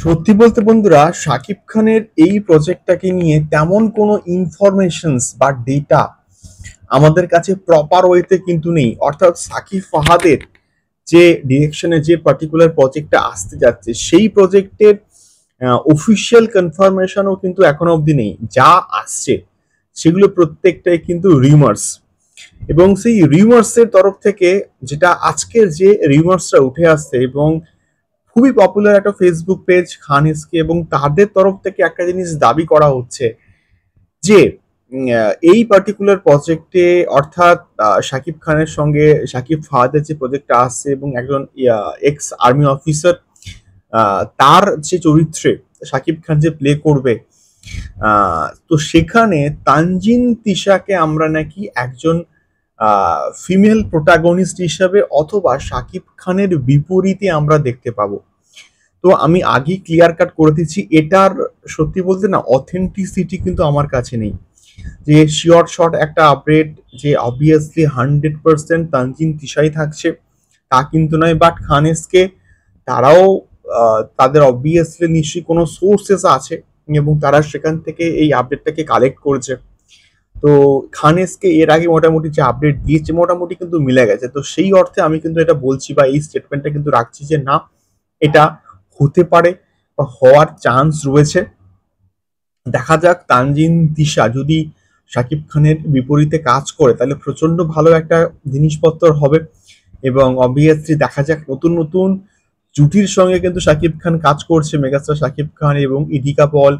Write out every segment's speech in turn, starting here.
সত্যি বলতে বন্ধুরা, শাকিব খানের এই প্রজেক্টটাকে নিয়ে তেমন কোনো ইনফরমেশনস বা ডেটা আমাদের কাছে প্রপার ওয়েতে কিন্তু নেই। অর্থাৎ সাকিব ফাহাদের যে ডিরেকশনে যে পার্টিকুলার প্রজেক্টটা আসতে যাচ্ছে, সেই প্রজেক্টের অফিসিয়াল কনফার্মেশনও কিন্তু এখনো অবধি নেই। যা আসছে সেগুলো প্রত্যেকটাই কিন্তু রিউমার্স, এবং সেই রিউমার্সের তরফ থেকে যেটা আজকের যে রিউমার্সটা উঠে আসছে, এবং খুবই পপুলার একটা ফেসবুক পেজ খান এসকে, এবং তাদের তরফ থেকে একটা জিনিস দাবি করা হচ্ছে যে এই পার্টিকুলার প্রজেক্টে, অর্থাৎ শাকিব খানের সঙ্গে শাকিব ফাহাদের যে প্রজেক্টটা আসছে এবং একজন এক্স আর্মি অফিসার, তার যে চরিত্রে শাকিব খান যে প্লে করবে, তো সেখানে তানজিন তিশাকে আমরা নাকি একজন ফিমেল প্রোটাগনিস্ট হিসাবে অথবা শাকিব খানের বিপরীতে আমরা দেখতে পাবো। তো আমি আগেই ক্লিয়ার কাট করে দিচ্ছি, এটার সত্যি বলতে না অথেন্টিসিটি কিন্তু আমার কাছে নেই। যে শিওর শট একটা আপডেট যে অবভিয়াসলি 100% তানজিন তিশাই থাকছে তা কিন্তু নয়, বাট খানেসকে তারাও তাদের অবভিয়াসলি নিশ্চয়ই কোনো সোর্সেস আছে এবং তারা সেখান থেকে এই আপডেটটাকে কালেক্ট করেছে। তো খানেসকে এর আগে মোটামুটি যে আপডেট দিয়েছে মোটামুটি কিন্তু মিলে গেছে। তো সেই অর্থে আমি কিন্তু এটা বলছি বা এই স্টেটমেন্টটা কিন্তু রাখছি যে না, এটা হতে পারে বা হওয়ার চান্স রয়েছে। দেখা যাক, তানজিন তিশা যদি শাকিব খানের বিপরীতে কাজ করে তাহলে প্রচন্ড ভালো একটা জিনিসপত্র হবে, এবং অবভিয়াসলি দেখা যাক নতুন নতুন জুটির সঙ্গে কিন্তু শাকিব খান কাজ করছে। মেগাস্টার শাকিব খান এবং ইদিকা পল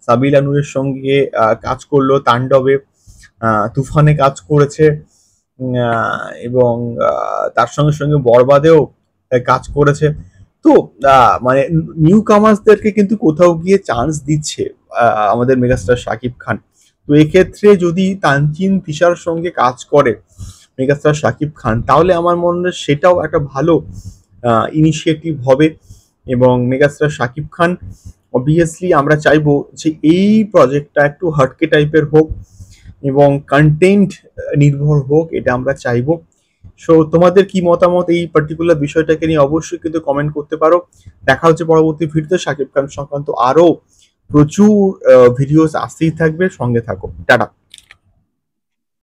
সাবিলা নূরের সঙ্গে কাজ করলো তাণ্ডবে, তুফানে কাজ করেছে, এবং তার সঙ্গে সঙ্গে বরবাদেও কাজ করেছে। তো মানে নিউ কামার্সদেরকে কিন্তু কোথাও গিয়ে চান্স দিচ্ছে আমাদের মেগাস্টার শাকিব খান। তো এক্ষেত্রে যদি তানজিন তিশার সঙ্গে কাজ করে মেগাস্টার শাকিব খান, তাহলে আমার মনে হয় সেটাও একটা ভালো ইনিশিয়েটিভ হবে। এবং মেগাস্টার শাকিব খান অবভিয়াসলি আমরা চাইবো যে এই প্রজেক্টটা একটু হটকে টাইপের হোক এবং কন্টেন্ট নির্ভর হোক, এটা আমরা চাইবো। সো তোমাদের কি মতামত এই পার্টিকুলার বিষয়টাকে নিয়ে অবশ্যই কিন্তু কমেন্ট করতে পারো। দেখা হচ্ছে পরবর্তী ভিডিওতে, শাকিব খান সংক্রান্ত আরো প্রচুর ভিডিওস আসতেই থাকবে, সঙ্গে থাকো। টাটা।